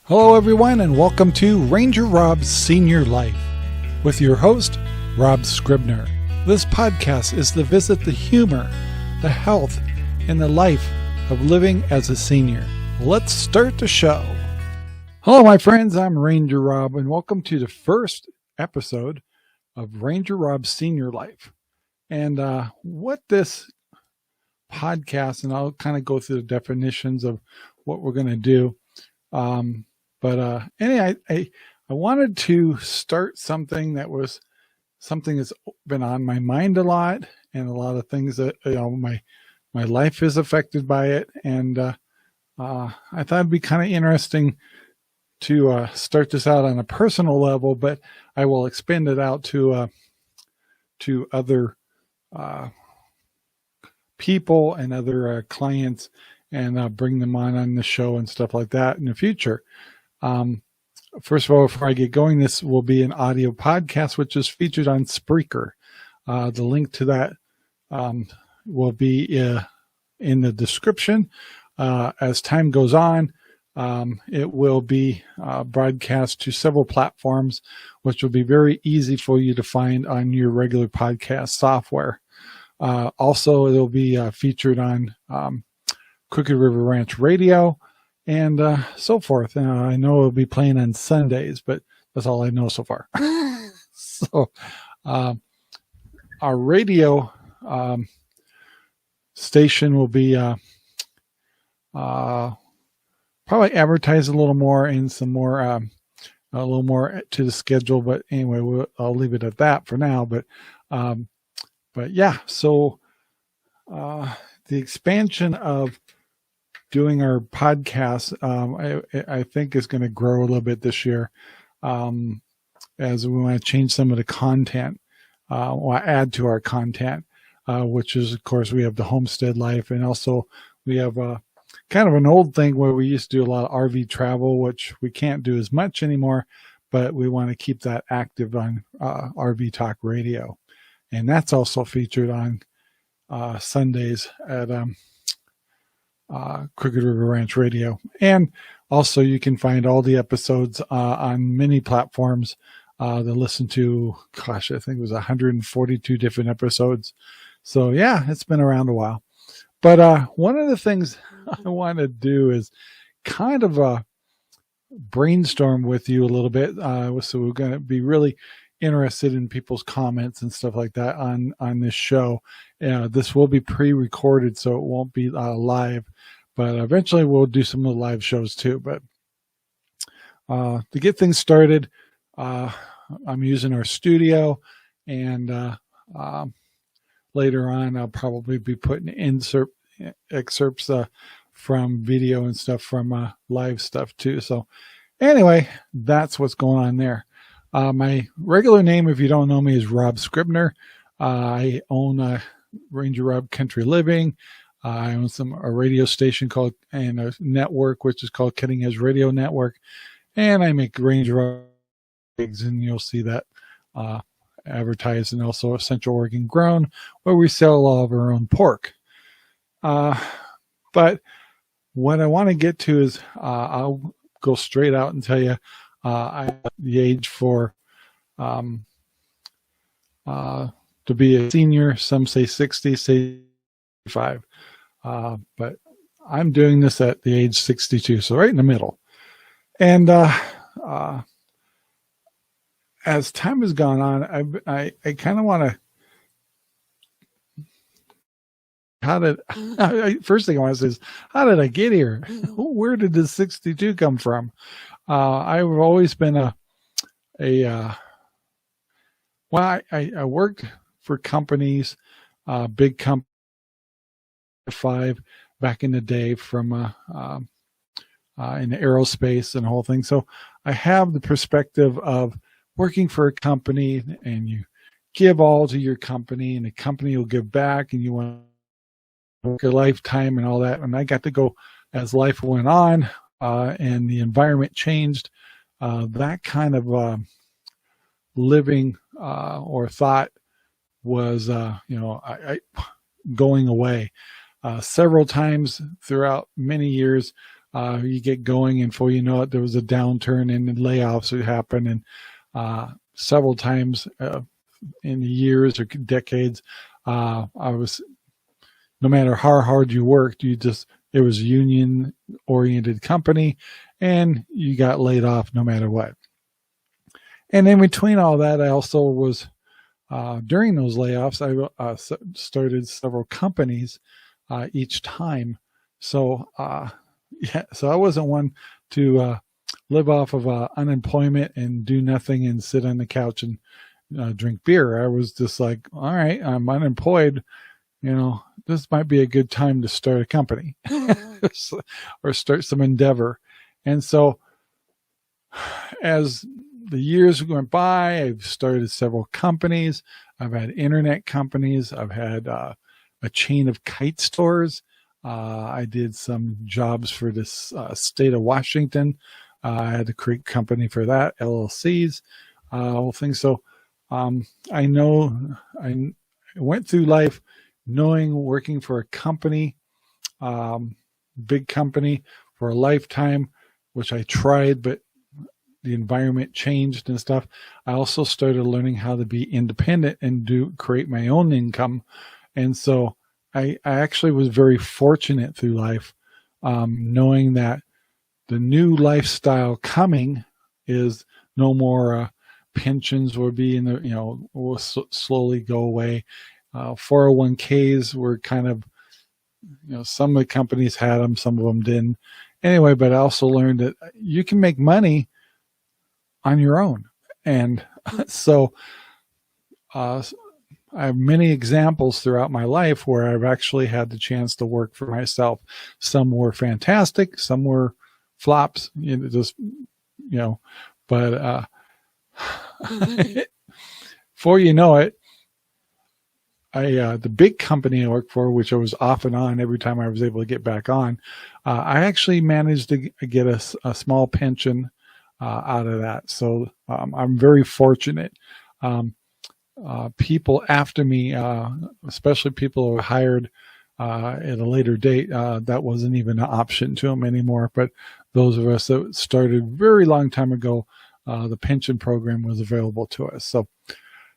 Hello everyone and welcome to Rangerrob's Senior Life with your host, Rob Scribner. This podcast is to visit the humor, the health, and the life of living as a senior. Let's start the show. Hello my friends, I'm Rangerrob and welcome to the first episode of Rangerrob's Senior Life. And what this podcast, and I'll kind of go through the definitions of what we're going to do. Anyway, I wanted to start something that's been on my mind a lot, and a lot of things that my life is affected by it, and I thought it'd be kind of interesting to start this out on a personal level, but I will expand it out to other people and other clients, and bring them on the show and stuff like that in the future. First of all, before I get going, this will be an audio podcast, which is featured on Spreaker. The link to that will be in the description. As time goes on, it will be broadcast to several platforms, which will be very easy for you to find on your regular podcast software. Also, it'll be featured on Crooked River Ranch Radio, and so forth. I know it'll be playing on Sundays, but that's all I know so far. So our radio station will be probably advertise a little more and some more, a little more to the schedule. But anyway, I'll leave it at that for now. But yeah, so the expansion of doing our podcast, I think is going to grow a little bit this year, as we want to change some of the content, or add to our content, which is, of course, we have the homestead life, and also we have kind of an old thing where we used to do a lot of RV travel, which we can't do as much anymore, but we want to keep that active on RV Talk Radio, and that's also featured on Sundays at Crooked River Ranch Radio. And also you can find all the episodes on many platforms to listen to. Gosh, I think it was 142 different episodes. So yeah, it's been around a while. But one of the things I want to do is kind of brainstorm with you a little bit. So we're going to be really interested in people's comments and stuff like that on this show. This will be pre-recorded, so it won't be live, but eventually we'll do some of the live shows too. But to get things started, I'm using our studio, and later on I'll probably be putting excerpts from video and stuff from live stuff too. So anyway, that's what's going on there. My regular name, if you don't know me, is Rob Scribner. I own Rangerrob Country Living. I own a radio station and a network, which is called Cutting Edge Radio Network. And I make Rangerrob eggs, and you'll see that advertised, and also Central Oregon Grown, where we sell all of our own pork. But what I want to get to is I'll go straight out and tell you the age for to be a senior. Some say 60, say 65. But I'm doing this at the age 62, so right in the middle. And as time has gone on, I kind of want to. First thing I want to say is, how did I get here? Where did this 62 come from? I've always been I worked for companies, big company 5 back in the day, from in aerospace and the whole thing. So I have the perspective of working for a company, and you give all to your company, and the company will give back, and you want to work a lifetime and all that. And I got to go as life went on, and the environment changed. That kind of living or thought was, going away. Several times throughout many years, You get going, and before you know it, there was a downturn and layoffs would happen. And several times in years or decades, I was, no matter how hard you worked, it was a union oriented company, and you got laid off no matter what. And in between all that, I also was, during those layoffs, I started several companies each time. So, yeah, so I wasn't one to live off of unemployment and do nothing and sit on the couch and drink beer. I was just like, all right, I'm unemployed. This might be a good time to start a company or start some endeavor. And so as the years went by, I've started several companies. I've had internet companies. I've had a chain of kite stores. I did some jobs for this state of Washington. I had to create a company for that, LLCs, whole thing. So I know I went through life knowing working for a company, big company, for a lifetime, which I tried, but the environment changed and stuff. I also started learning how to be independent and create my own income. And so I actually was very fortunate through life, knowing that the new lifestyle coming is no more pensions will be will slowly go away. 401ks were kind of, some of the companies had them, some of them didn't. Anyway, but I also learned that you can make money on your own. And so I have many examples throughout my life where I've actually had the chance to work for myself. Some were fantastic, some were flops, but before you know it, the big company I worked for, which I was off and on every time I was able to get back on, I actually managed to get a small pension out of that. So I'm very fortunate. People after me, especially people who were hired at a later date, that wasn't even an option to them anymore. But those of us that started very long time ago, the pension program was available to us. So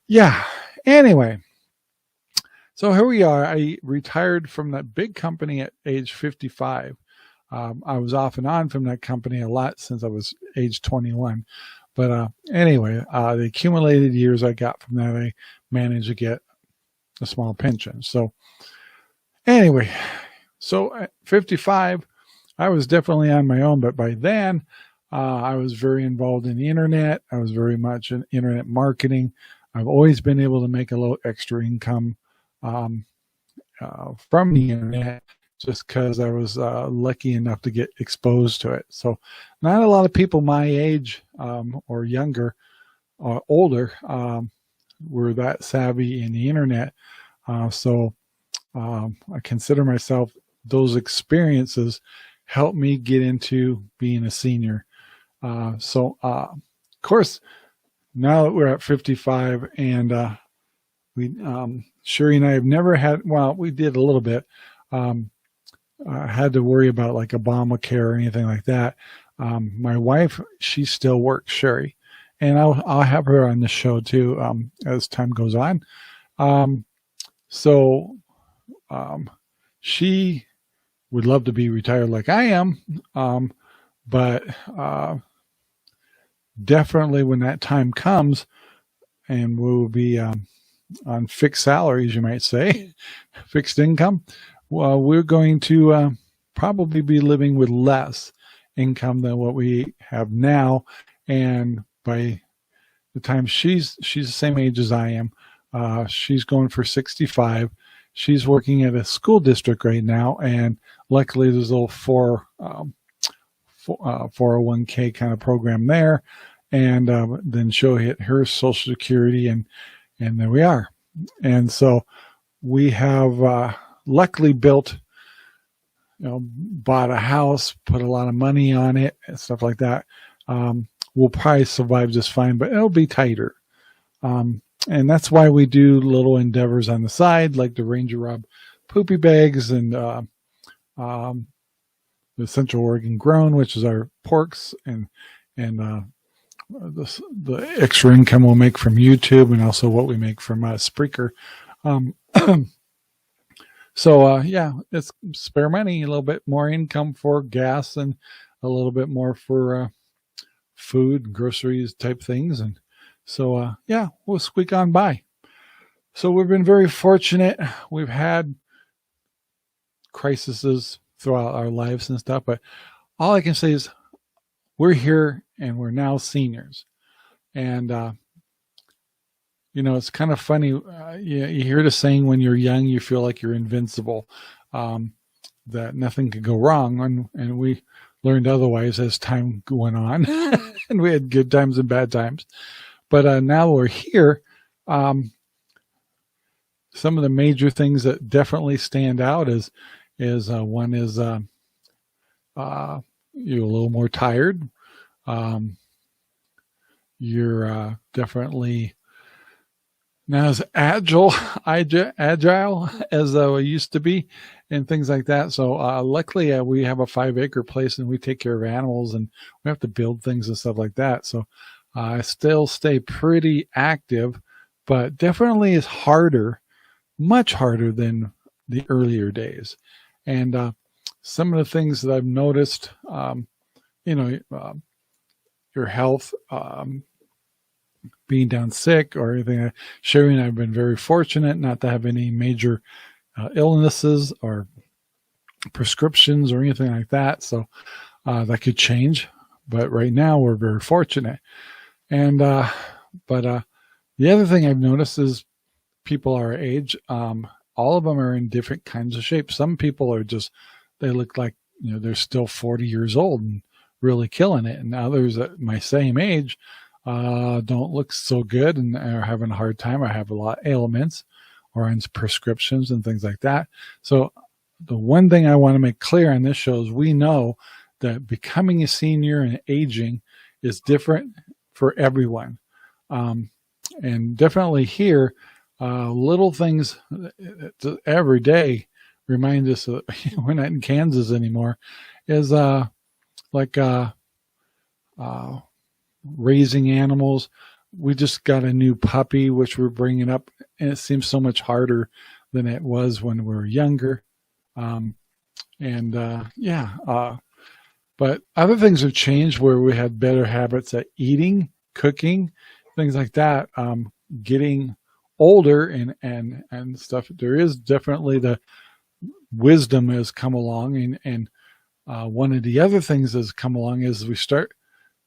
yeah, anyway. So here we are. I retired from that big company at age 55. I was off and on from that company a lot since I was age 21. But anyway, the accumulated years I got from that, I managed to get a small pension. So anyway, so at 55, I was definitely on my own. But by then, I was very involved in the internet. I was very much in internet marketing. I've always been able to make a little extra income from the internet, just because I was lucky enough to get exposed to it. So not a lot of people my age or younger or older were that savvy in the internet. So I consider myself, those experiences helped me get into being a senior. So of course, now that we're at 55 and Sherry and I have never had, well, we did a little bit, had to worry about like Obamacare or anything like that. My wife, she still works, Sherry, and I'll have her on the show too as time goes on. So she would love to be retired like I am, but definitely when that time comes, and we'll be on fixed salaries, you might say, fixed income, well, we're going to probably be living with less income than what we have now. And by the time she's the same age as I am, she's going for 65. She's working at a school district right now, and luckily there's a little 401k kind of program there, and then she'll hit her Social Security, and there we are. And so we have luckily built, bought a house, put a lot of money on it and stuff like that. We'll probably survive just fine, but it'll be tighter. And that's why we do little endeavors on the side, like the Rangerrob poopy bags and the the Central Oregon grown, which is our porks, and the extra income we'll make from YouTube, and also what we make from Spreaker. Um, so yeah, it's spare money, a little bit more income for gas, and a little bit more for food, groceries type things, and so yeah, we'll squeak on by. So we've been very fortunate. We've had crises throughout our lives and stuff, but all I can say is we're here and we're now seniors. And, it's kind of funny. You hear the saying, when you're young, you feel like you're invincible, that nothing could go wrong. And we learned otherwise as time went on. And we had good times and bad times. But now we're here. Some of the major things that definitely stand out is one is you're a little more tired. You're definitely not as agile as we used to be, and things like that. So luckily we have a 5-acre place, and we take care of animals, and we have to build things and stuff like that. So I still stay pretty active, but definitely is harder, much harder than the earlier days. And some of the things that I've noticed, your health, being down sick or anything. Sherry and I have been very fortunate not to have any major illnesses or prescriptions or anything like that. So that could change. But right now we're very fortunate. And but the other thing I've noticed is people our age, all of them are in different kinds of shape. Some people are just, they look like, they're still 40 years old and really killing it. And others at my same age don't look so good and are having a hard time. I have a lot of ailments or on prescriptions and things like that. So the one thing I want to make clear on this show is we know that becoming a senior and aging is different for everyone. And definitely here, little things every day remind us that we're not in Kansas anymore, is like raising animals. We just got a new puppy, which we're bringing up, and it seems so much harder than it was when we were younger. But other things have changed where we had better habits at eating, cooking, things like that. Getting older and stuff, there is definitely the wisdom has come along, and one of the other things that's come along is we start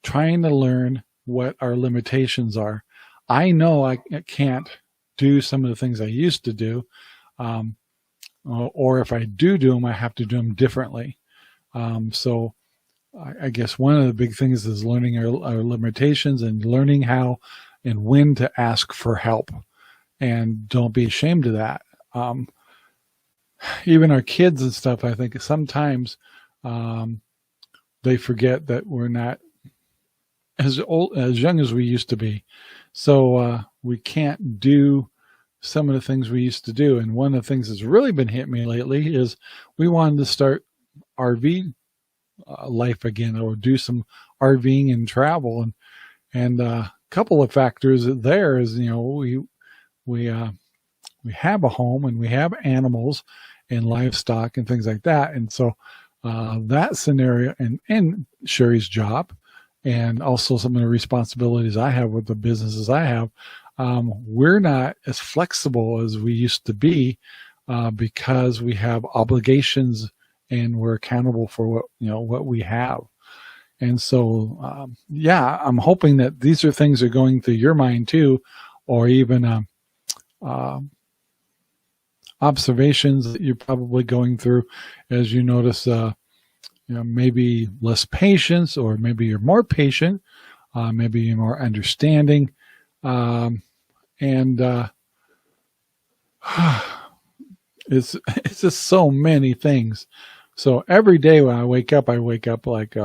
trying to learn what our limitations are. I know I can't do some of the things I used to do, or if I do them, I have to do them differently. So I guess one of the big things is learning our limitations and learning how and when to ask for help. And don't be ashamed of that. Even our kids and stuff, I think sometimes they forget that we're not as young as we used to be. So we can't do some of the things we used to do. And one of the things that's really been hitting me lately is we wanted to start RV life again, or do some RVing and travel. And a couple of factors there is, we have a home and we have animals and livestock and things like that. And so that scenario and Sherry's job, and also some of the responsibilities I have with the businesses I have, we're not as flexible as we used to be because we have obligations and we're accountable for what we have. And so, I'm hoping that these are things that are going through your mind too, or even observations that you're probably going through as you notice, maybe less patience, or maybe you're more patient, maybe you're more understanding, it's just so many things. So every day when I wake up like,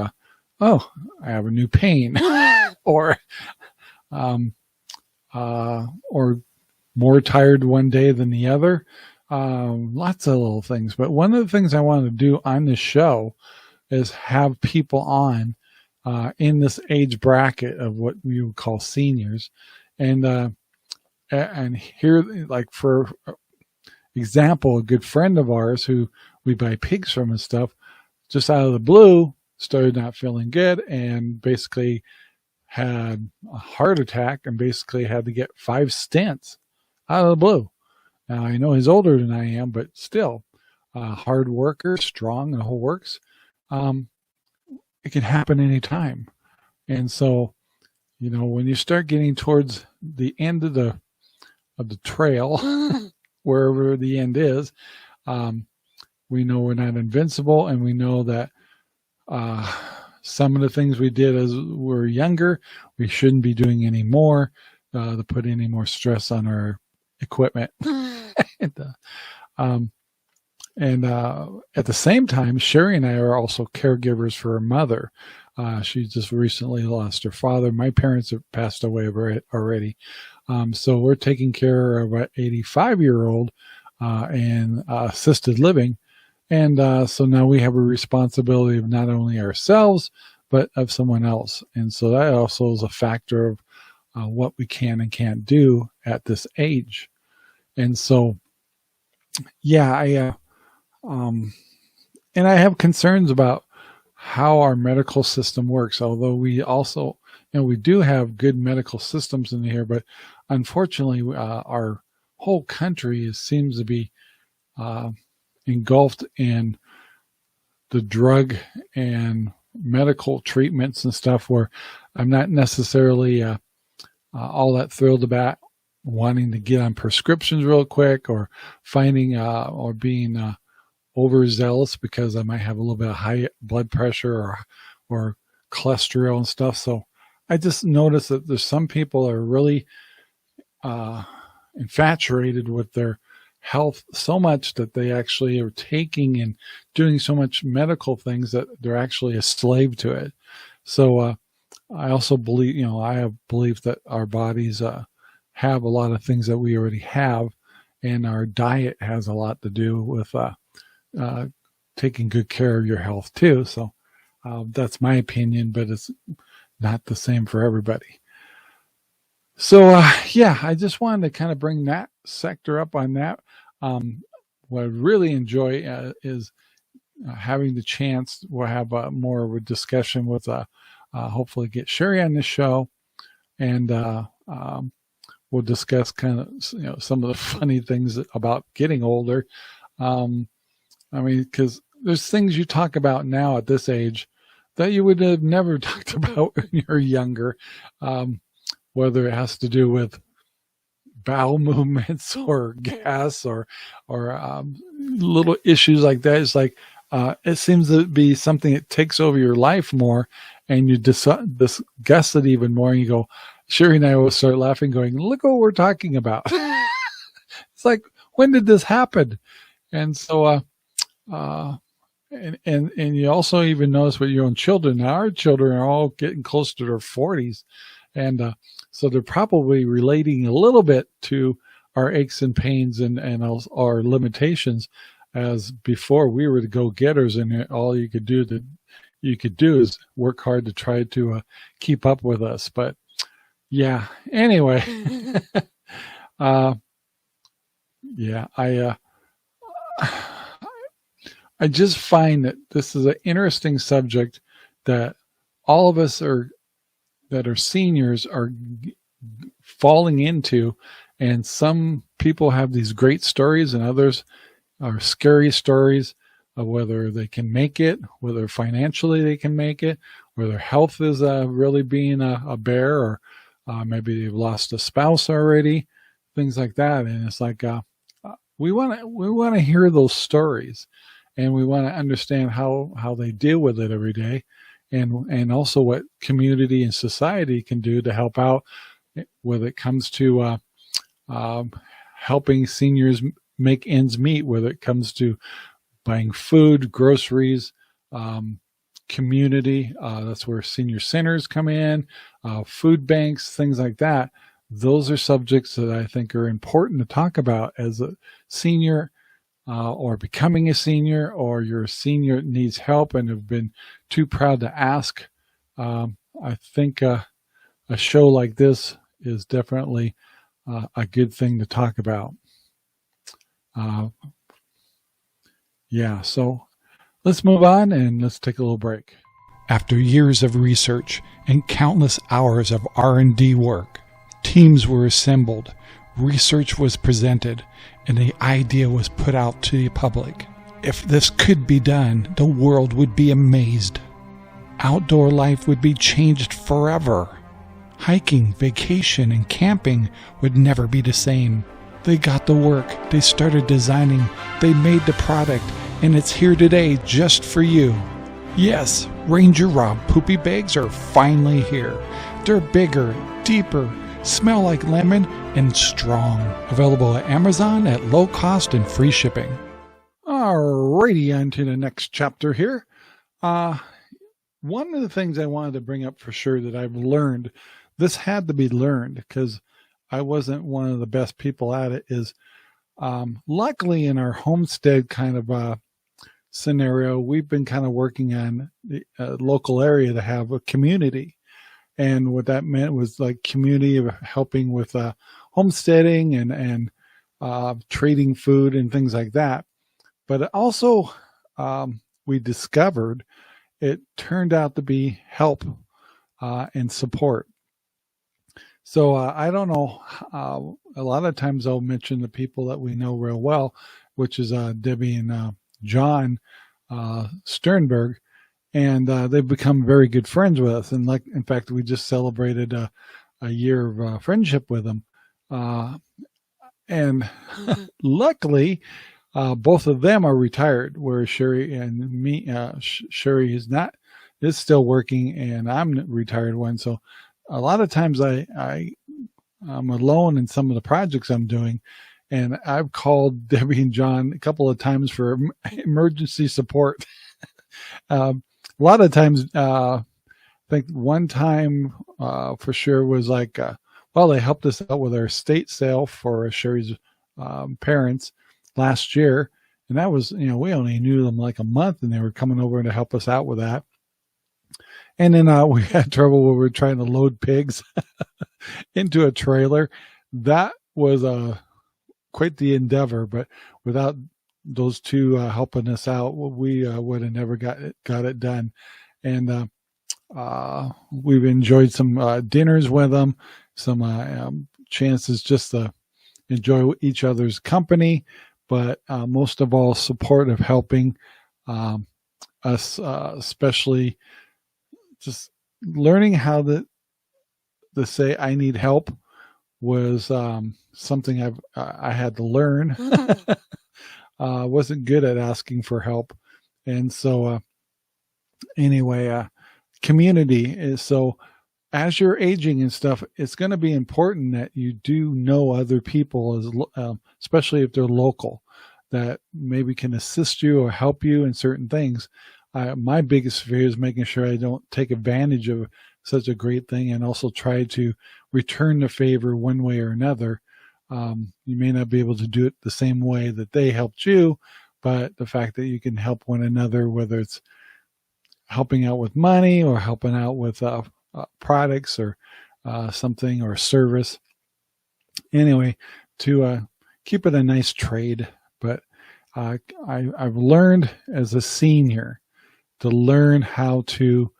oh, I have a new pain, or more tired one day than the other. Lots of little things. But one of the things I want to do on this show is have people on in this age bracket of what we would call seniors, and here, like for example, a good friend of ours who we buy pigs from and stuff, just out of the blue started not feeling good and basically had a heart attack and basically had to get 5 stents out of the blue. Now, I know he's older than I am, but still, hard worker, strong, the whole works. It can happen anytime. And so, when you start getting towards the end of the trail, wherever the end is, we know we're not invincible, and we know that some of the things we did as we were younger, we shouldn't be doing anymore to put any more stress on our equipment. and at the same time, Sherry and I are also caregivers for her mother. She just recently lost her father. My parents have passed away already. So we're taking care of an 85-year-old in assisted living. And so now we have a responsibility of not only ourselves, but of someone else. And so that also is a factor of what we can and can't do at this age. And so, yeah, and I have concerns about how our medical system works, although we also, we do have good medical systems in here, but unfortunately, our whole country seems to be engulfed in the drug and medical treatments and stuff, where I'm not necessarily all that thrilled about wanting to get on prescriptions real quick, or finding or being overzealous because I might have a little bit of high blood pressure or cholesterol and stuff. So I just noticed that there's some people that are really infatuated with their health so much that they actually are taking and doing so much medical things that they're actually a slave to it. So I also believe, I have belief that our bodies have a lot of things that we already have, and our diet has a lot to do with taking good care of your health too. So that's my opinion, but it's not the same for everybody. So yeah, I just wanted to kind of bring that sector up on that. What I really enjoy is having the chance. We'll have more of a discussion with hopefully get Sherry on this show, and we'll discuss kind of some of the funny things about getting older. Because there's things you talk about now at this age that you would have never talked about when you were younger, whether it has to do with bowel movements or gas or little issues like that. It's like it seems to be something that takes over your life more, and you discuss it even more, and you go, Sherry and I will start laughing, going, look what we're talking about. It's like, when did this happen? And so and you also even notice with your own children. Now our children are all getting close to their 40s, and so they're probably relating a little bit to our aches and pains and our limitations, as before we were the go-getters, and all you could do is work hard to try to keep up with us. But yeah, anyway, yeah, I just find that this is an interesting subject that all of us that are seniors are falling into, and some people have these great stories and others are scary stories of whether they can make it, whether financially they can make it, whether health is really being a bear, or maybe they've lost a spouse already, things like that. And it's like we want to hear those stories, and we want to understand how they deal with it every day, and also what community and society can do to help out when it comes to helping seniors make ends meet, whether it comes to buying food, groceries, community. That's where senior centers come in, food banks, things like that. Those are subjects that I think are important to talk about as a senior or becoming a senior, or you're a senior that needs help and have been too proud to ask, I think a show like this is definitely a good thing to talk about. Yeah, so let's move on and let's take a little break. After years of research and countless hours of R&D work, teams were assembled, research was presented, and the idea was put out to the public. If this could be done, the world would be amazed. Outdoor life would be changed forever. Hiking, vacation, and camping would never be the same. They got the work, they started designing, they made the product, and it's here today just for you. Yes, Rangerrob poopy bags are finally here. They're bigger, deeper, smell like lemon, and strong. Available at Amazon at low cost and free shipping. Alrighty, on to the next chapter here. One of the things I wanted to bring up for sure that I've learned, this had to be learned because I wasn't one of the best people at it, is luckily in our homestead kind of scenario, we've been kind of working on the local area to have a community. And what that meant was like community of helping with homesteading and trading food and things like that. But also we discovered it turned out to be help and support. So I don't know, a lot of times I'll mention the people that we know real well, which is Debbie and John Sternberg, and they've become very good friends with us. And like, in fact, we just celebrated a year of friendship with them. And luckily, both of them are retired, whereas Sherry and me, Sherry is still working, and I'm the retired one. So a lot of times I'm alone in some of the projects I'm doing, and I've called Debbie and John a couple of times for emergency support. A lot of times, I think one time for sure was like, well, they helped us out with our estate sale for Sherry's parents last year. And that was, we only knew them like a month, and they were coming over to help us out with that. And then we had trouble where we were trying to load pigs into a trailer. That was quite the endeavor, but without those two helping us out, we would have never got it done. And we've enjoyed some dinners with them, some chances just to enjoy each other's company, but most of all, support of helping us, especially just learning how to say I need help was something I had to learn. Wasn't good at asking for help. And so anyway, community is, so as you're aging and stuff, it's going to be important that you do know other people, especially if they're local, that maybe can assist you or help you in certain things. My biggest fear is making sure I don't take advantage of such a great thing, and also try to return the favor one way or another. You may not be able to do it the same way that they helped you, but the fact that you can help one another, whether it's helping out with money or helping out with products or something or service. Anyway, to keep it a nice trade. But I've learned as a senior to learn how to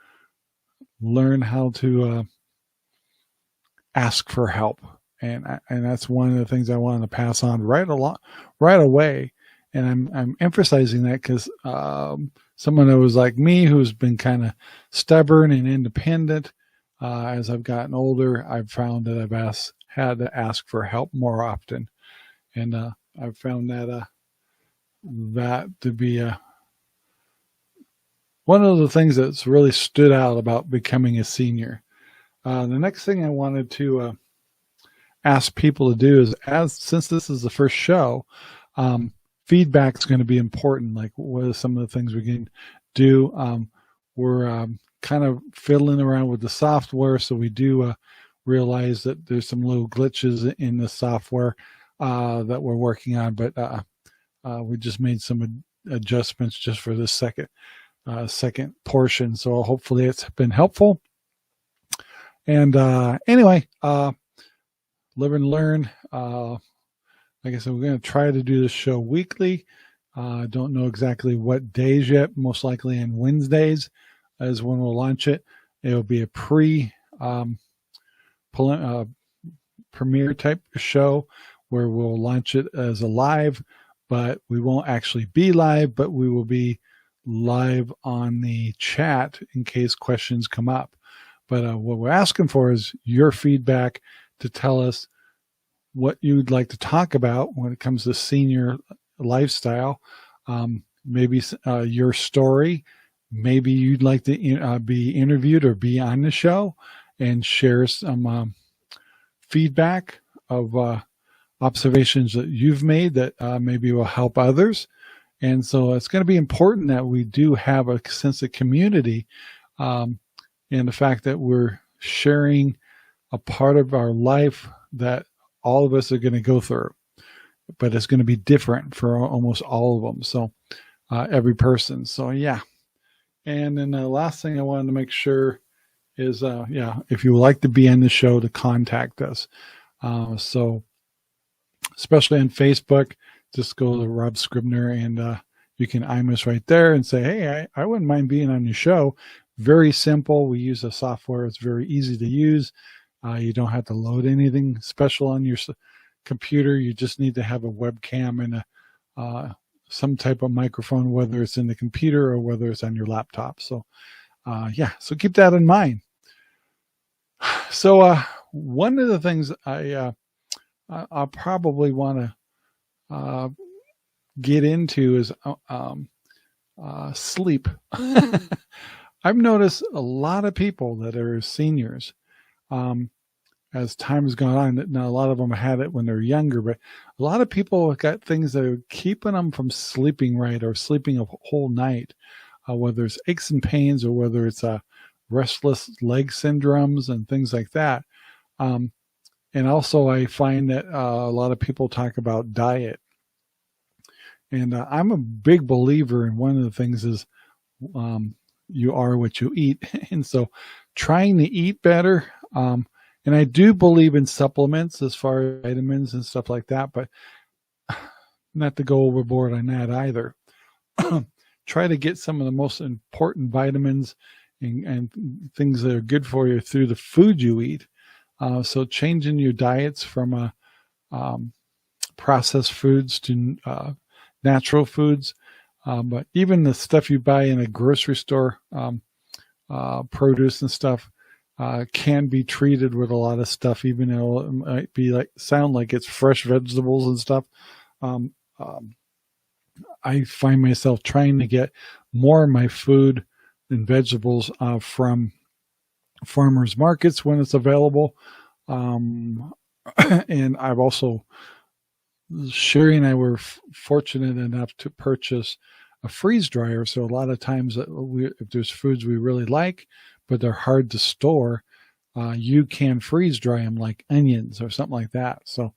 ask for help. And that's one of the things I wanted to pass on right away. And I'm emphasizing that because someone that was like me, who's been kind of stubborn and independent, as I've gotten older, I've found that I've had to ask for help more often. And I've found that to be one of the things that's really stood out about becoming a senior. The next thing I wanted to ask people to do is, since this is the first show, feedback is going to be important. Like, what are some of the things we can do? We're kind of fiddling around with the software, so we do realize that there's some little glitches in the software that we're working on. But We just made some adjustments just for this second portion. So hopefully it's been helpful. And anyway, live and learn. Like I said, we're going to try to do this show weekly. Don't know exactly what days yet. Most likely on Wednesdays is when we'll launch it. It'll be a premiere type show where we'll launch it as a live, but we won't actually be live, but we will be live on the chat in case questions come up. But what we're asking for is your feedback to tell us what you'd like to talk about when it comes to senior lifestyle. Maybe your story. Maybe you'd like to be interviewed or be on the show and share some feedback of observations that you've made that maybe will help others. And so it's going to be important that we do have a sense of community, and the fact that we're sharing a part of our life that all of us are going to go through, but it's going to be different for almost all of them. So every person. So yeah. And then the last thing I wanted to make sure is, if you would like to be on the show, to contact us. So especially on Facebook, just go to Rob Scribner and you can IM us right there and say, hey, I wouldn't mind being on your show. Very simple. We use a software. It's very easy to use. You don't have to load anything special on your computer. You just need to have a webcam and some type of microphone, whether it's in the computer or whether it's on your laptop. So, so keep that in mind. So one of the things I'll probably want to get into is sleep. I've noticed a lot of people that are seniors, as time has gone on. Now, a lot of them had it when they're younger, but a lot of people have got things that are keeping them from sleeping right or sleeping a whole night, whether it's aches and pains or whether it's restless leg syndromes and things like that. And also I find that a lot of people talk about diet. And I'm a big believer in one of the things is you are what you eat. And so trying to eat better. And I do believe in supplements as far as vitamins and stuff like that, but not to go overboard on that either. Try to get some of the most important vitamins and things that are good for you through the food you eat. So changing your diets from processed foods to natural foods. But even the stuff you buy in a grocery store, produce and stuff, can be treated with a lot of stuff, even though it might be sound like it's fresh vegetables and stuff. I find myself trying to get more of my food and vegetables from farmers markets when it's available. And I've also, Sherry and I were fortunate enough to purchase a freeze dryer. So a lot of times if there's foods we really like, but they're hard to store, you can freeze dry them like onions or something like that. So,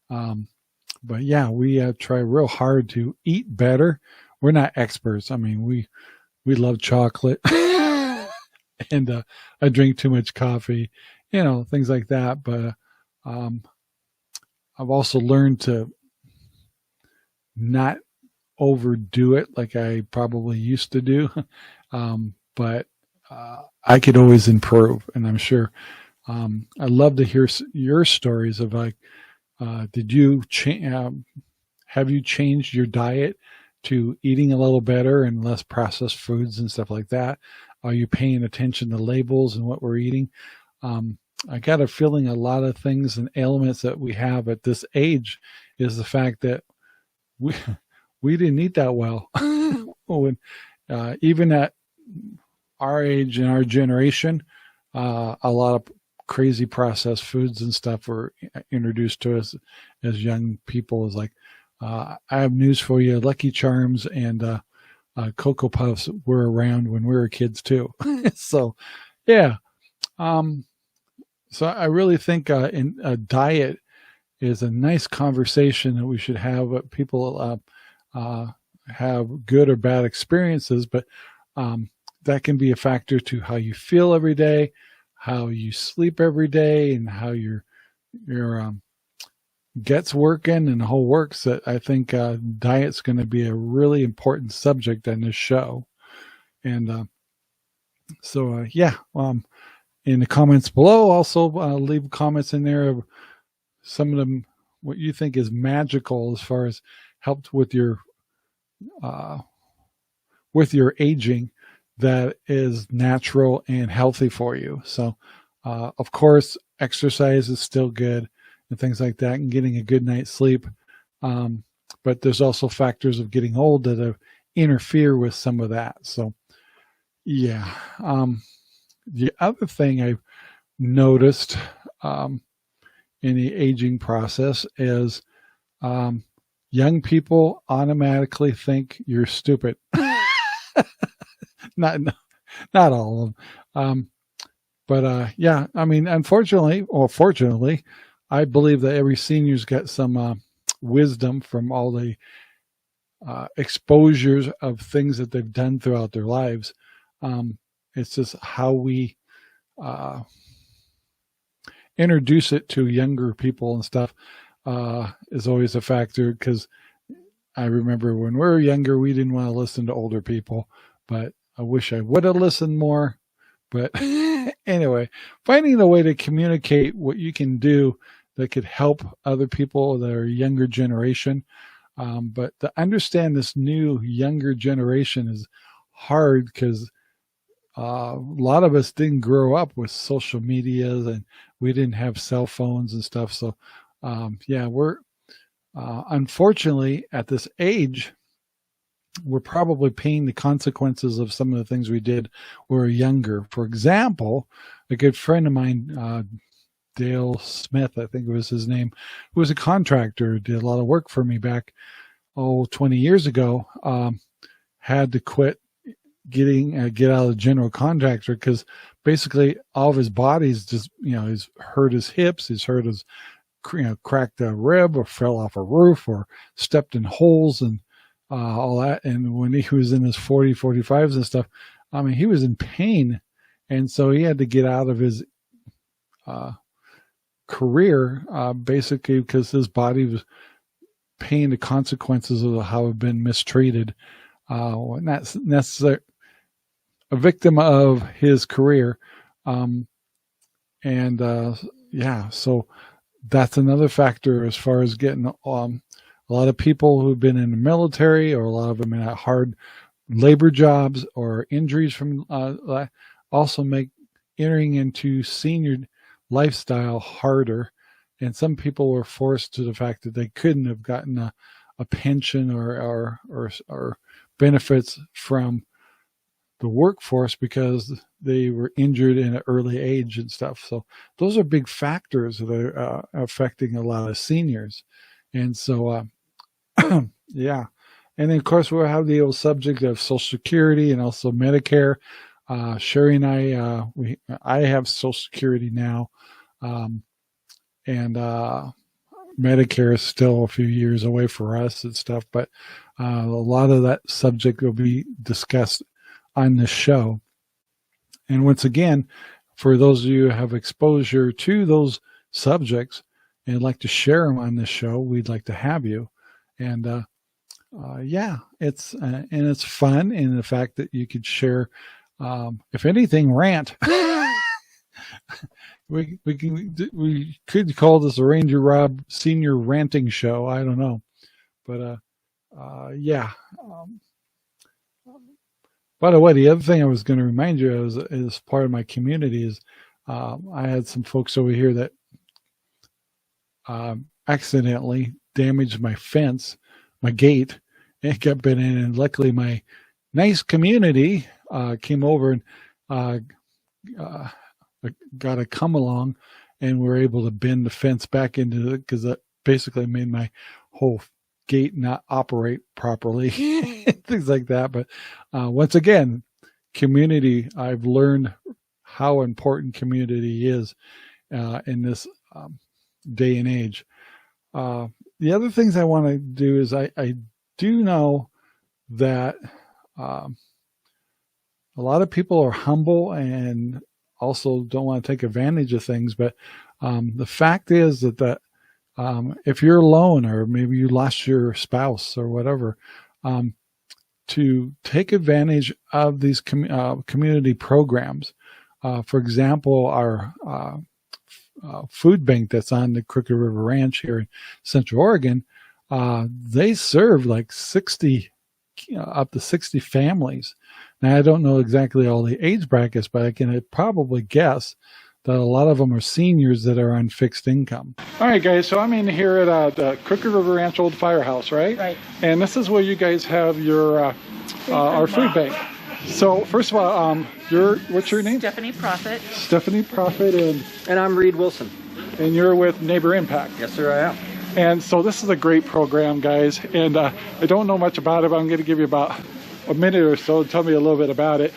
but yeah, we try real hard to eat better. We're not experts. I mean, we love chocolate and I drink too much coffee, things like that. But I've also learned to not overdo it like I probably used to do. But I could always improve, and I'm sure. I'd love to hear your stories of did you have you changed your diet to eating a little better and less processed foods and stuff like that? Are you paying attention to labels and what we're eating? I got a feeling a lot of things and ailments that we have at this age is the fact that we didn't eat that well. When, even at our age and our generation, a lot of crazy processed foods and stuff were introduced to us as young people. Is like, I have news for you. Lucky Charms and Cocoa Puffs were around when we were kids too. So, yeah. So I really think in a diet is a nice conversation that we should have. People have good or bad experiences, but that can be a factor to how you feel every day, how you sleep every day, and how your gets working and the whole works. That I think diet's going to be a really important subject on this show. And in the comments below, also leave comments in there of some of them, what you think is magical as far as helped with your aging that is natural and healthy for you. So, of course, exercise is still good and things like that, and getting a good night's sleep. But there's also factors of getting old that interfere with some of that. So, yeah. The other thing I've noticed in the aging process is young people automatically think you're stupid. not all of them. But I mean, unfortunately or fortunately, I believe that every senior's got some wisdom from all the exposures of things that they've done throughout their lives. It's just how we introduce it to younger people and stuff is always a factor, because I remember when we were younger, we didn't want to listen to older people, but I wish I would have listened more. But anyway, finding a way to communicate what you can do that could help other people that are younger generation. But to understand this new younger generation is hard, because a lot of us didn't grow up with social medias, and we didn't have cell phones and stuff. So, we're unfortunately at this age, we're probably paying the consequences of some of the things we did when we were younger. For example, a good friend of mine, Dale Smith, I think it was his name, who was a contractor, did a lot of work for me back, 20 years ago, had to quit get out of the general contractor, because basically all of his body's just, he's hurt his hips, he's hurt his, cracked a rib, or fell off a roof, or stepped in holes, and all that. And when he was in his 45s and stuff, I mean, he was in pain. And so he had to get out of his career, basically because his body was paying the consequences of how it had been mistreated. Not necessarily a victim of his career. So that's another factor as far as getting a lot of people who've been in the military, or a lot of them in hard labor jobs, or injuries from also make entering into senior lifestyle harder. And some people were forced to the fact that they couldn't have gotten a pension or benefits from the workforce because they were injured in an early age and stuff. So those are big factors that are affecting a lot of seniors. And so, yeah. And then, of course, we'll have the old subject of Social Security and also Medicare. Sherry and I have Social Security now. And Medicare is still a few years away for us and stuff. But a lot of that subject will be discussed on this show. And once again, for those of you who have exposure to those subjects and like to share them on this show, we'd like to have you. And it's fun in the fact that you could share, if anything, rant. we could call this a Rangerrob Senior Ranting Show. I don't know, but by the way, the other thing I was going to remind you of is part of my community is I had some folks over here that accidentally damaged my fence, my gate, and got bitten in. And luckily, my nice community came over and got a come along, and we were able to bend the fence back into it, because that basically made my whole gate not operate properly, things like that. But once again, community, I've learned how important community is in this day and age. The other things I want to do is I do know that a lot of people are humble and also don't want to take advantage of things. But the fact is that if you're alone, or maybe you lost your spouse or whatever, to take advantage of these community programs. For example, our food bank that's on the Crooked River Ranch here in Central Oregon, they serve like 60, up to 60 families. Now, I don't know exactly all the age brackets, but I can probably guess that a lot of them are seniors that are on fixed income. All right, guys, so I'm in here at the Crooked River Ranch Old Firehouse, right? Right. And this is where you guys have your our food bank. So first of all, what's your name? Stephanie Prophet. Stephanie Prophet, and I'm Reed Wilson. And you're with Neighbor Impact. Yes, sir, I am. And so this is a great program, guys. And I don't know much about it, but I'm going to give you about a minute or so to tell me a little bit about it.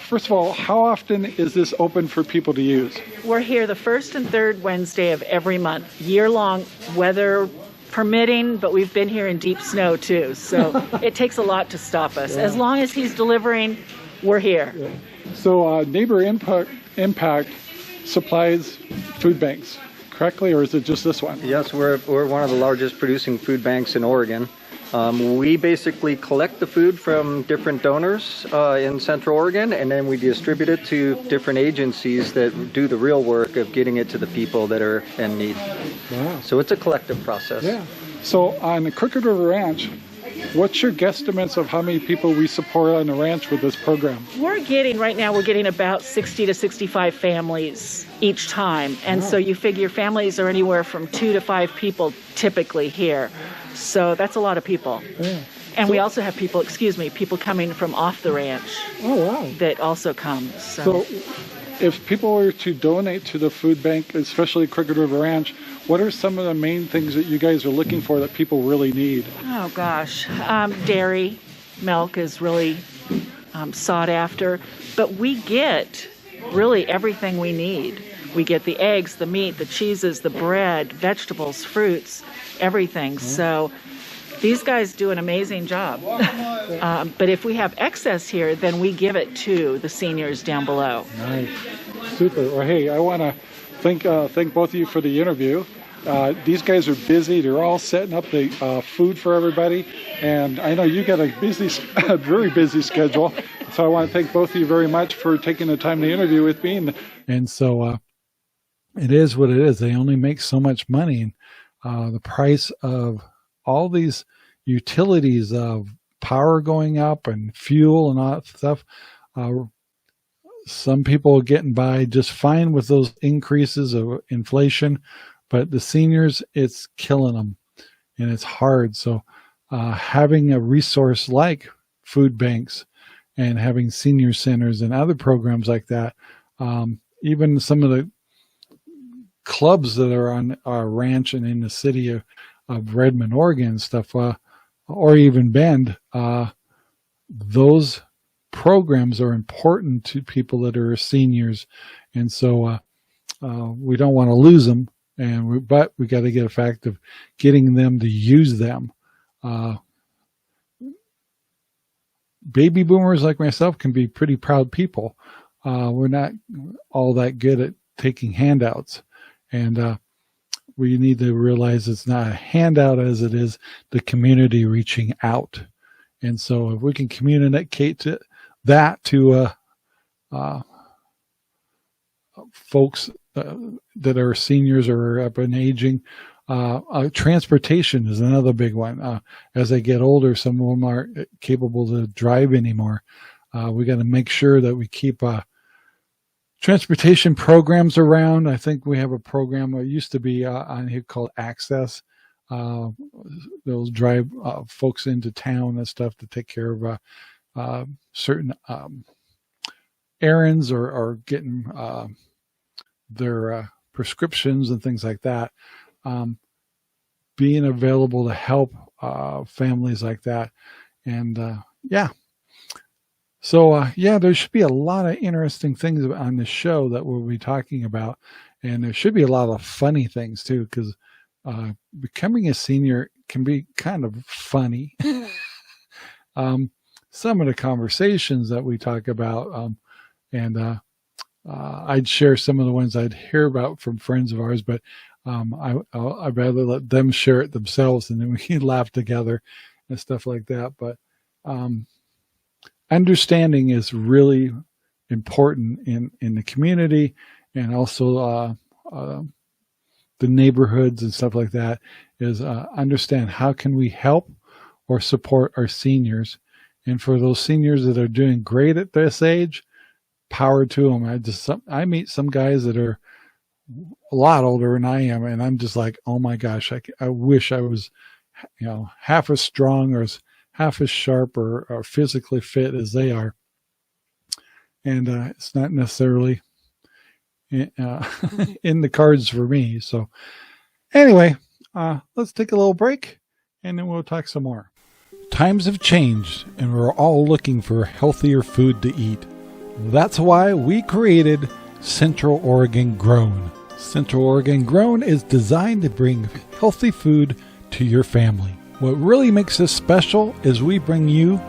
First of all, how often is this open for people to use? We're here the first and third Wednesday of every month, year-long, weather permitting, but we've been here in deep snow too, so it takes a lot to stop us. Yeah. As long as he's delivering, we're here. Yeah. So Neighbor Impact supplies food banks, correctly, or is it just this one? Yes, we're one of the largest producing food banks in Oregon. We basically collect the food from different donors in Central Oregon, and then we distribute it to different agencies that do the real work of getting it to the people that are in need. Wow. So it's a collective process. Yeah. So on the Crooked River Ranch, what's your guesstimates of how many people we support on the ranch with this program? Right now we're getting about 60 to 65 families each time. And so you figure families are anywhere from 2 to 5 people typically here. So that's a lot of people. Yeah. And we also have people coming from off the ranch. Oh, wow. That also come. So if people were to donate to the food bank, especially Crooked River Ranch, what are some of the main things that you guys are looking for that people really need? Oh, gosh. Dairy, milk is really sought after. But we get really everything we need. We get the eggs, the meat, the cheeses, the bread, vegetables, fruits, everything. So these guys do an amazing job. But if we have excess here, then we give it to the seniors down below. Nice. Super. Well, hey, I want to thank both of you for the interview. These guys are busy. They're all setting up the food for everybody. And I know you got a very busy schedule. So I want to thank both of you very much for taking the time to interview with me. And so it is what it is. They only make so much money. The price of all these utilities of power going up and fuel and all that stuff, some people are getting by just fine with those increases of inflation, but the seniors, it's killing them and it's hard. So having a resource like food banks and having senior centers and other programs like that, even some of the clubs that are on our ranch and in the city of Redmond, Oregon and stuff, or even Bend, those programs are important to people that are seniors. And so we don't want to lose them, but we got to get a fact of getting them to use them. Baby boomers like myself can be pretty proud people. We're not all that good at taking handouts. And we need to realize it's not a handout as it is the community reaching out. And so if we can communicate that to folks that are seniors or up in aging, transportation is another big one. As they get older, some of them aren't capable to drive anymore. We got to make sure that we keep transportation programs around. I think we have a program that used to be on here called Access. They'll drive folks into town and stuff to take care of certain errands or getting their prescriptions and things like that. Being available to help families like that. And yeah. So, there should be a lot of interesting things on this show that we'll be talking about. And there should be a lot of funny things too, because becoming a senior can be kind of funny. Some of the conversations that we talk about, and I'd share some of the ones I'd hear about from friends of ours, but I'd rather let them share it themselves, and then we can laugh together and stuff like that. But understanding is really important in the community, and also the neighborhoods and stuff like that, is understand how can we help or support our seniors. And for those seniors that are doing great at this age, power to them. I meet some guys that are a lot older than I am, and I'm just like, oh my gosh, I wish I was, half as strong or half as sharp or physically fit as they are. And it's not necessarily in the cards for me. So anyway, let's take a little break, and then we'll talk some more. Times have changed, and we're all looking for healthier food to eat. That's why we created Central Oregon Grown. Central Oregon Grown is designed to bring healthy food to your family. What really makes us special is we bring you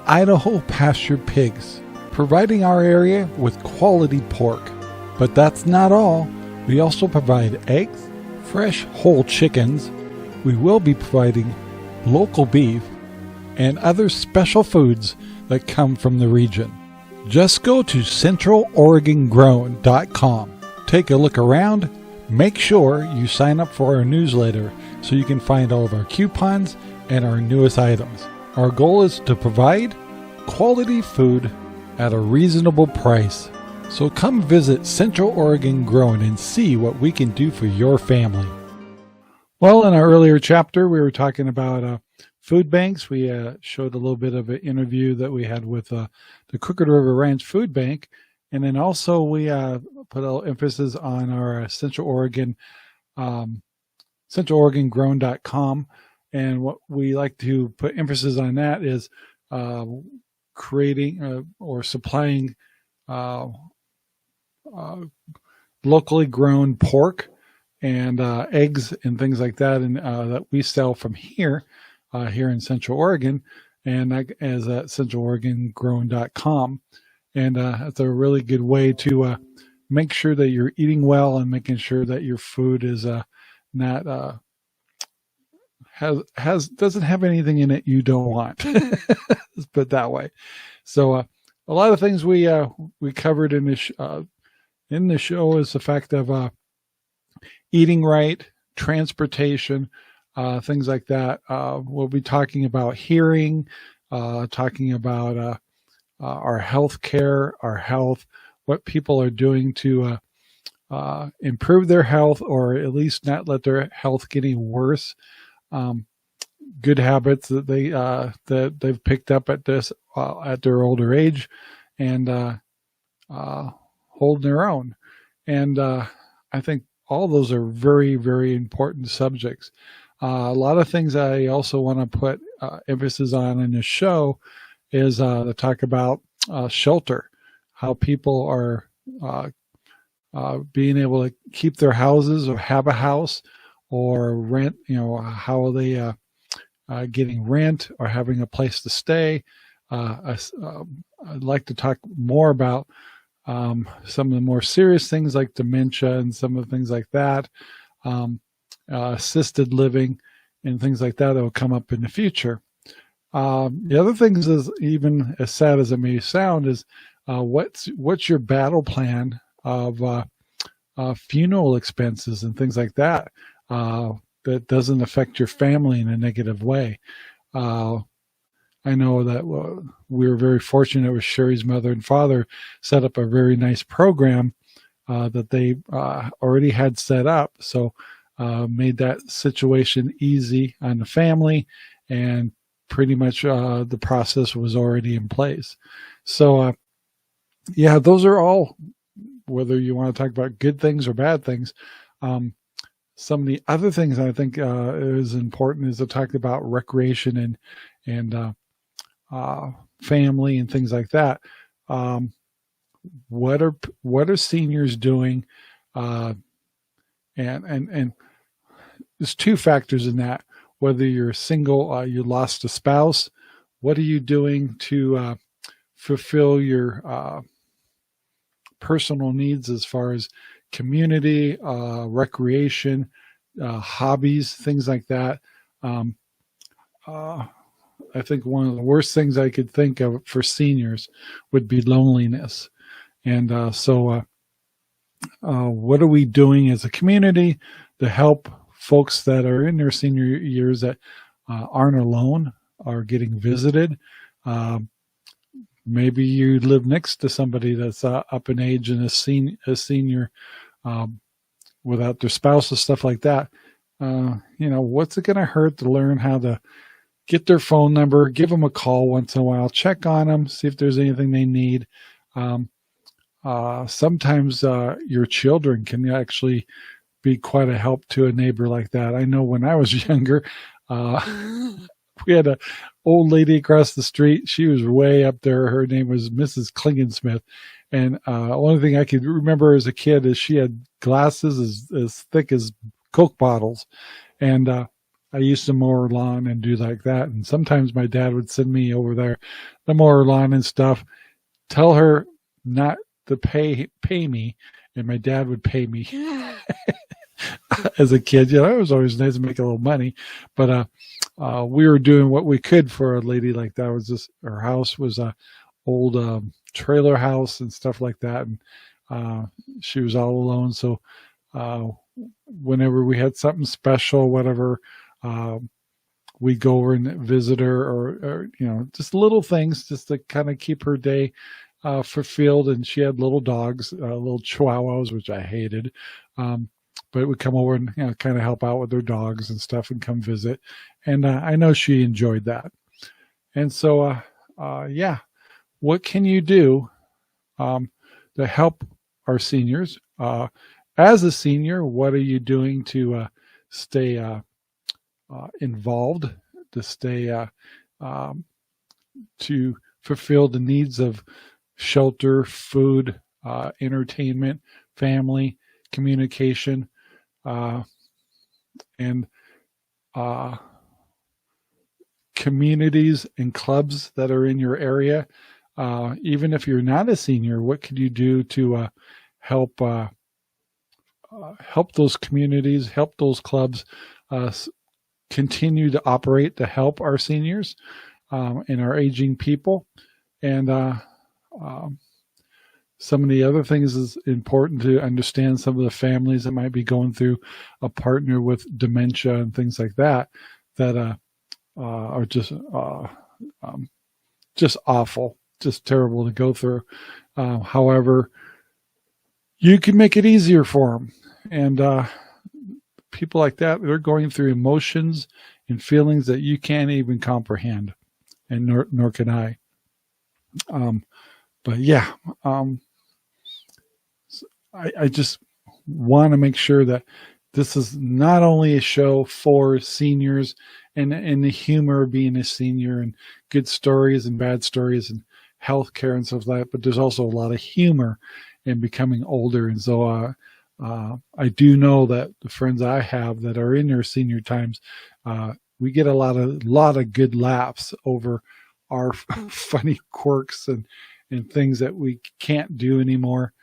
Idaho pasture pigs, providing our area with quality pork. But that's not all. We also provide eggs, fresh whole chickens. We will be providing local beef and other special foods that come from the region. Just go to centraloregongrown.com. Take a look around. Make sure you sign up for our newsletter so you can find all of our coupons and our newest items. Our goal is to provide quality food at a reasonable price. So come visit Central Oregon Grown and see what we can do for your family. Well, in our earlier chapter, we were talking about food banks. We showed a little bit of an interview that we had with the Crooked River Ranch Food Bank. And then also we put a little emphasis on our Central Oregon, centraloregongrown.com. And what we like to put emphasis on that is creating or supplying locally grown pork and eggs and things like that, and that we sell from here in Central Oregon, and as at centraloregongrown.com. And it's a really good way to make sure that you're eating well and making sure that your food is not doesn't have anything in it you don't want. Let's put it that way. So a lot of things we covered in this show is the fact of eating right, transportation, things like that. We'll be talking about hearing, talking about our health care, our health, what people are doing to improve their health, or at least not let their health get any worse. Good habits that they've picked up at their older age, and holding their own. And I think all those are very, very important subjects. A lot of things I also want to put emphasis on in this show is to talk about shelter, how people are being able to keep their houses or have a house or rent, how are they getting rent or having a place to stay. I'd like to talk more about some of the more serious things like dementia and some of the things like that, assisted living and things like that will come up in the future. The other things is, even as sad as it may sound, is what's your battle plan of funeral expenses and things like that that doesn't affect your family in a negative way. I know that we were very fortunate with Sherry's mother and father set up a very nice program that they already had set up. So made that situation easy on the family, and pretty much the process was already in place. So yeah, those are all, whether you want to talk about good things or bad things. Some of the other things I think is important is to talk about recreation and family and things like that. What are seniors doing? And there's two factors in that. Whether you're single, you lost a spouse, what are you doing to fulfill your personal needs as far as community, recreation, hobbies, things like that. I think one of the worst things I could think of for seniors would be loneliness. And so what are we doing as a community to help folks that are in their senior years that aren't alone, are getting visited? Maybe you live next to somebody that's up in age and a senior without their spouse and stuff like that. What's it going to hurt to learn how to get their phone number, give them a call once in a while, check on them, see if there's anything they need. Sometimes your children can actually be quite a help to a neighbor like that. I know when I was younger, we had an old lady across the street. She was way up there. Her name was Mrs. Klingensmith. And only thing I could remember as a kid is she had glasses as thick as Coke bottles. And I used to mow her lawn and do like that. And sometimes my dad would send me over there to mow her lawn and stuff, tell her not to pay me, and my dad would pay me. As a kid, it was always nice to make a little money, but we were doing what we could for a lady like that. Her house was a old trailer house and stuff like that, and she was all alone. So whenever we had something special, whatever, we'd go over and visit her, or just little things just to kind of keep her day fulfilled. And she had little dogs, little chihuahuas, which I hated. But would come over and kind of help out with their dogs and stuff and come visit. And I know she enjoyed that. And so, what can you do to help our seniors? As a senior, what are you doing to stay involved, to stay to fulfill the needs of shelter, food, entertainment, family, communication, and communities and clubs that are in your area? Even if you're not a senior, what could you do to help those communities, help those clubs continue to operate to help our seniors and our aging people? And some of the other things is important to understand. Some of the families that might be going through a partner with dementia and things like that, that are just awful, just terrible to go through. However, you can make it easier for them. And people like that, they're going through emotions and feelings that you can't even comprehend, and nor can I. But yeah, I just want to make sure that this is not only a show for seniors and the humor of being a senior and good stories and bad stories and healthcare and stuff like that, but there's also a lot of humor in becoming older. And so I do know that the friends I have that are in their senior times, we get a lot of good laughs over our funny quirks and things that we can't do anymore.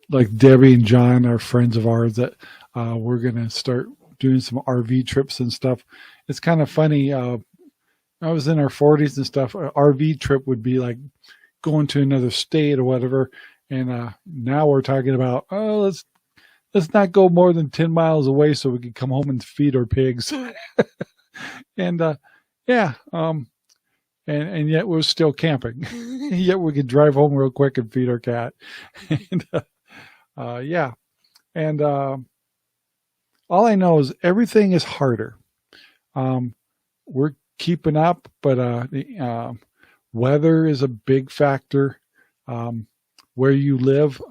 Like Debbie and John are friends of ours that we're going to start doing some RV trips and stuff. It's kind of funny. I was in our 40s and stuff. An RV trip would be like going to another state or whatever. And now we're talking about, let's not go more than 10 miles away so we can come home and feed our pigs. And and yet we're still camping. Yet we could drive home real quick and feed our cat. And and all I know is everything is harder. We're keeping up, but the weather is a big factor. Where you live,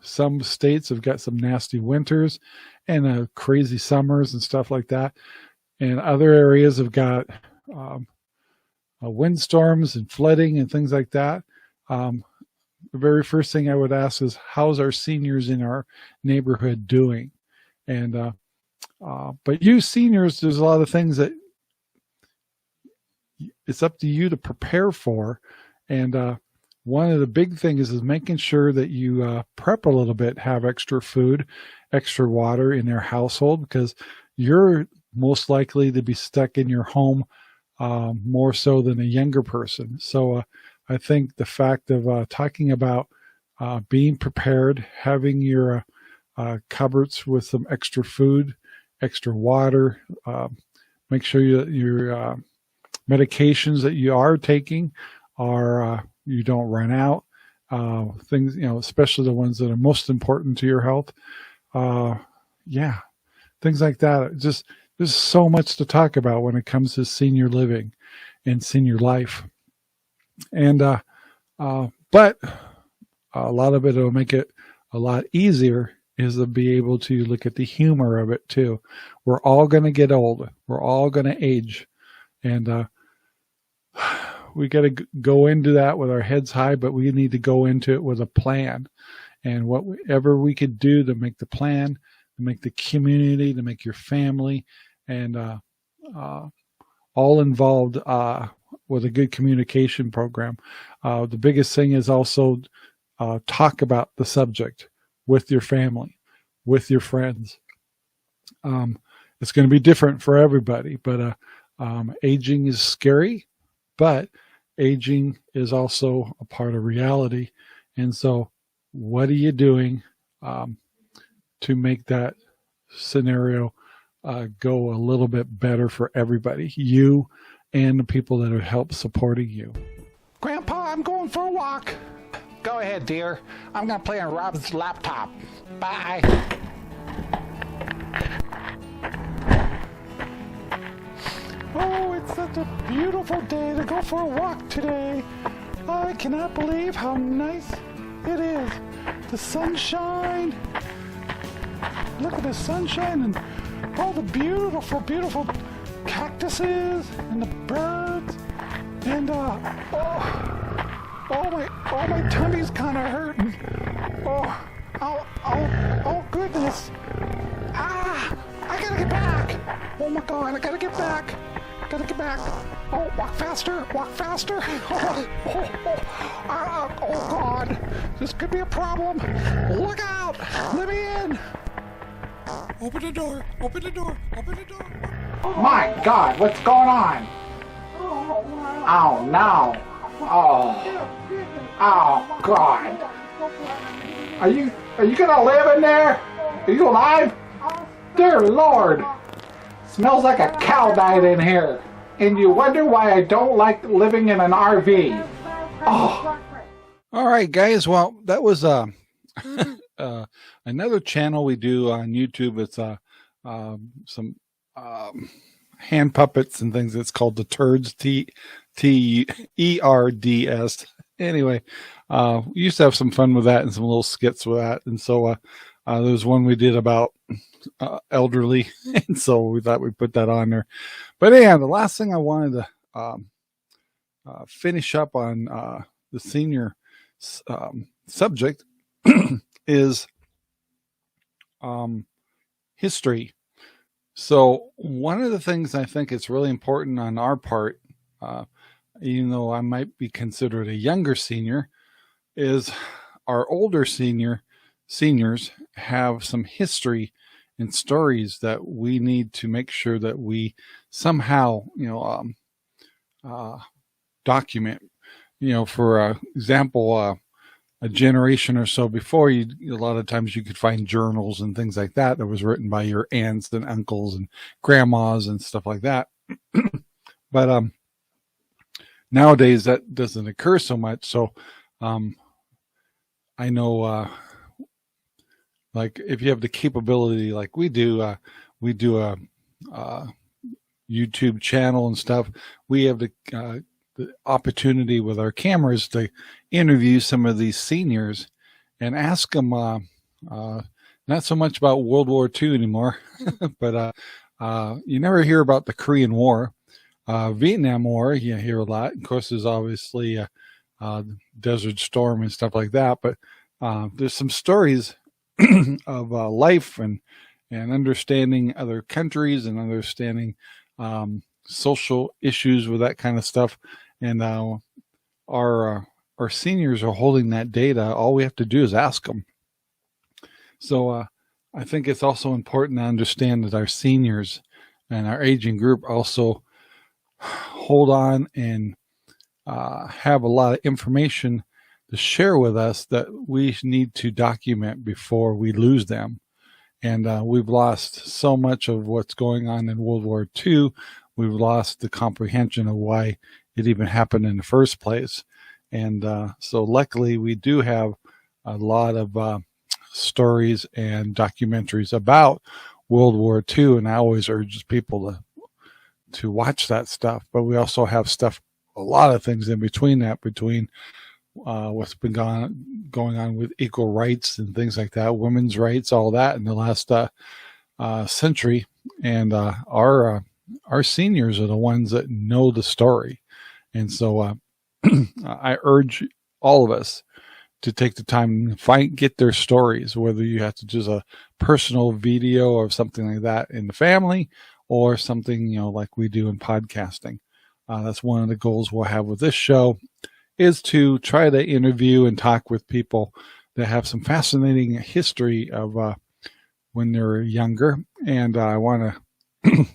some states have got some nasty winters and crazy summers and stuff like that, and other areas have got windstorms and flooding and things like that. The very first thing I would ask is, how's our seniors in our neighborhood doing? And but you seniors, there's a lot of things that it's up to you to prepare for. And one of the big things is making sure that you prep a little bit, have extra food, extra water in your household, because you're most likely to be stuck in your home more so than a younger person. So I think the fact of talking about being prepared, having your cupboards with some extra food, extra water, make sure your medications that you are taking are you don't run out. Things, especially the ones that are most important to your health. Yeah, things like that. Just there's so much to talk about when it comes to senior living and senior life. And but a lot of it will make it a lot easier is to be able to look at the humor of it too. We're all going to get old. We're all going to age. And we got to go into that with our heads high, but we need to go into it with a plan. And whatever we could do to make the plan, to make the community, to make your family, and all involved with a good communication program. The biggest thing is also talk about the subject with your family, with your friends. It's going to be different for everybody, but aging is scary, but aging is also a part of reality. And so what are you doing to make that scenario go a little bit better for everybody, you and the people that have helped supporting you? Grandpa, I'm going for a walk. Go ahead, dear. I'm going to play on Rob's laptop. Bye. Oh, it's such a beautiful day to go for a walk today. I cannot believe how nice it is. The sunshine. Look at the sunshine and all the beautiful, beautiful cactuses and the birds. And oh my tummy's kind of hurting. Oh goodness. I gotta get back. Oh my God, I gotta get back. Gotta get back. Oh, walk faster, walk faster. Oh God, this could be a problem. Look out, let me in. Open the door, open the door, open the door. My God, what's going on? Oh no. Oh God. Are you gonna live in there? Are you alive? Dear Lord. Smells like a cow died in here. And you wonder why I don't like living in an RV. Oh. All right, guys. Well, that was another channel we do on YouTube. It's some hand puppets and things. It's called the Turds, TERDS. Anyway, we used to have some fun with that and some little skits with that. And so there was one we did about elderly, and so we thought we'd put that on there. But yeah, the last thing I wanted to finish up on the senior subject is history. So one of the things I think is really important on our part, even though I might be considered a younger senior, is our older seniors have some history and stories that we need to make sure that we somehow, document. For example, a generation or so before, a lot of times you could find journals and things like that was written by your aunts and uncles and grandmas and stuff like that. But nowadays that doesn't occur so much. So I know, like if you have the capability like we do a YouTube channel and stuff, we have the opportunity with our cameras to interview some of these seniors and ask them not so much about World War II anymore, but you never hear about the Korean War. Vietnam War, you hear a lot. Of course, there's obviously Desert Storm and stuff like that, but there's some stories of life and and understanding other countries and understanding social issues with that kind of stuff. And our seniors are holding that data. All we have to do is ask them. So I think it's also important to understand that our seniors and our aging group also hold on and have a lot of information to share with us that we need to document before we lose them. And we've lost so much of what's going on in World War II. We've lost the comprehension of why it even happened in the first place. And so luckily we do have a lot of stories and documentaries about World War II. And I always urge people to watch that stuff. But we also have stuff, a lot of things in between that, between what's been going on with equal rights and things like that, women's rights, all that in the last century. And our seniors are the ones that know the story. And so I urge all of us to take the time and get their stories, whether you have to do a personal video or something like that in the family, or something, like we do in podcasting. That's one of the goals we'll have with this show, is to try to interview and talk with people that have some fascinating history of when they were younger. And I want to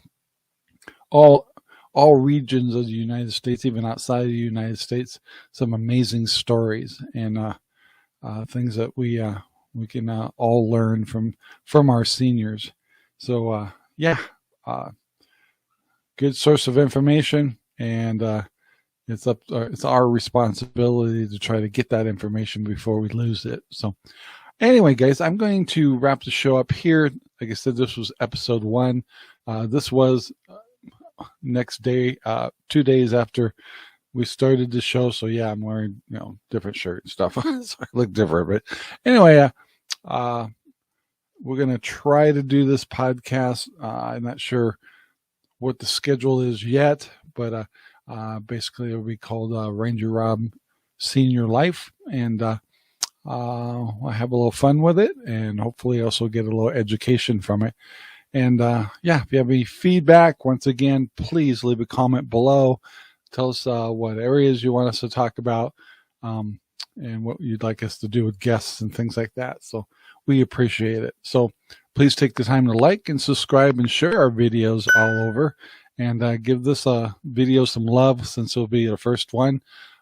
all regions of the United States, even outside of the United States, some amazing stories and things that we can all learn from our seniors. So good source of information, and it's our responsibility to try to get that information before we lose it. So anyway, guys, I'm going to wrap the show up here. Like I said, this was episode 1. This was next day, 2 days after we started the show. So yeah, I'm wearing, different shirt and stuff. So I look different, but anyway, we're going to try to do this podcast. I'm not sure what the schedule is yet, but basically it'll be called Rangerrob Senior Life, and I'll have a little fun with it, and hopefully also get a little education from it. And if you have any feedback, once again, please leave a comment below. Tell us what areas you want us to talk about, and what you'd like us to do with guests and things like that. So we appreciate it. So please take the time to like and subscribe and share our videos all over, and give this video some love, since it'll be the first one.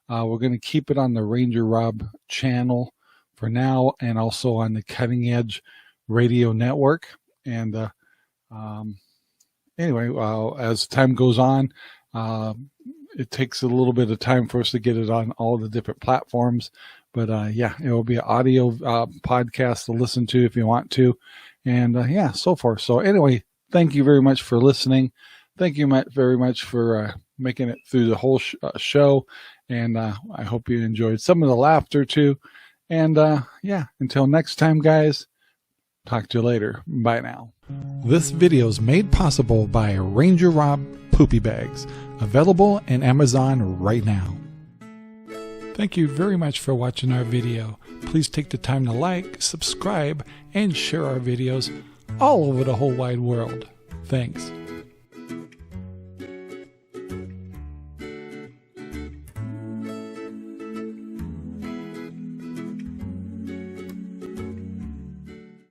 We're going to keep it on the Rangerrob channel for now, and also on the Cutting Edge Radio Network. And anyway, as time goes on, it takes a little bit of time for us to get it on all the different platforms. But it will be an audio podcast to listen to if you want to. And so forth. So anyway, thank you very much for listening. Thank you very much for making it through the whole show. And I hope you enjoyed some of the laughter too. And until next time, guys, talk to you later. Bye now. This video is made possible by Rangerrob Poopy Bags, available in Amazon right now. Thank you very much for watching our video. Please take the time to like, subscribe, and share our videos all over the whole wide world. Thanks.